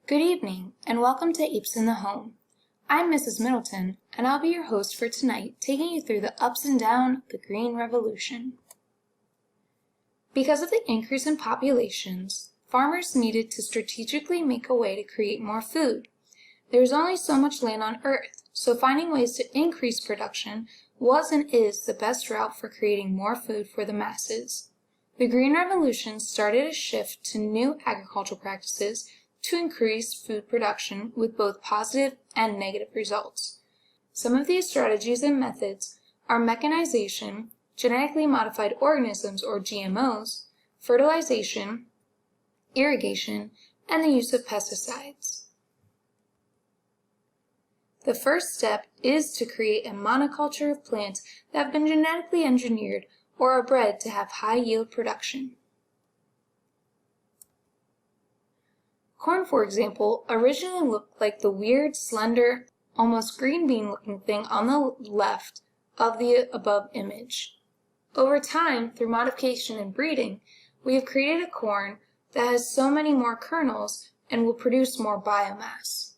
Good evening, and welcome to Apes in the Home. I'm Mrs. Middleton, and I'll be your host for tonight, taking you through the ups and downs of the Green Revolution. Because of the increase in populations, farmers needed to strategically make a way to create more food. There is only so much land on Earth, so finding ways to increase production was and is the best route for creating more food for the masses. The Green Revolution started a shift to new agricultural practices to increase food production with both positive and negative results. Some of these strategies and methods are mechanization, genetically modified organisms or GMOs, fertilization, irrigation, and the use of pesticides. The first step is to create a monoculture of plants that have been genetically engineered or are bred to have high yield production. Corn, for example, originally looked like the weird, slender, almost green bean looking thing on the left of the above image. Over time, through modification and breeding, we have created a corn that has so many more kernels and will produce more biomass.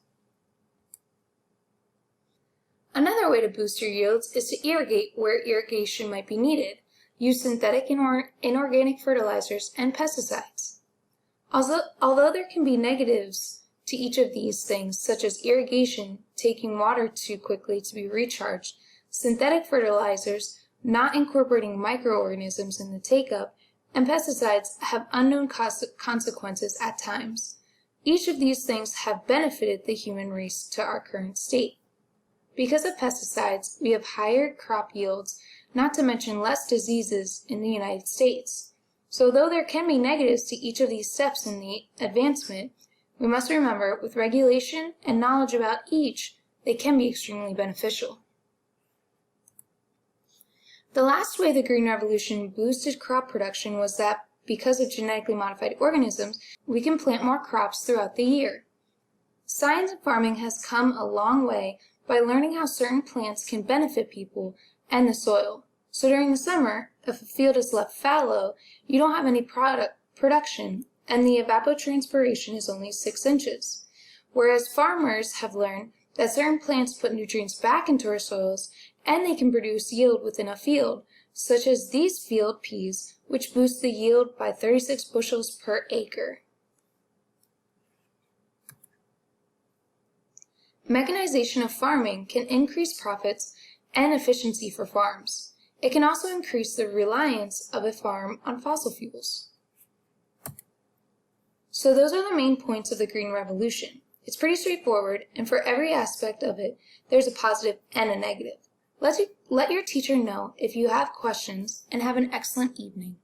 Another way to boost your yields is to irrigate where irrigation might be needed. Use synthetic and inorganic fertilizers and pesticides. Although there can be negatives to each of these things, such as irrigation taking water too quickly to be recharged, synthetic fertilizers not incorporating microorganisms in the take-up, and pesticides have unknown consequences at times. Each of these things have benefited the human race to our current state. Because of pesticides, we have higher crop yields, not to mention less diseases in the United States. So though there can be negatives to each of these steps in the advancement, we must remember with regulation and knowledge about each, they can be extremely beneficial. The last way the Green Revolution boosted crop production was that because of genetically modified organisms, we can plant more crops throughout the year. Science in farming has come a long way by learning how certain plants can benefit people and the soil. So during the summer, if a field is left fallow, you don't have any production, and the evapotranspiration is only 6 inches. Whereas farmers have learned that certain plants put nutrients back into our soils, and they can produce yield within a field, such as these field peas, which boost the yield by 36 bushels per acre. Mechanization of farming can increase profits and efficiency for farms. It can also increase the reliance of a farm on fossil fuels. So those are the main points of the Green Revolution. It's pretty straightforward, and for every aspect of it, there's a positive and a negative. Let your teacher know if you have questions, and have an excellent evening.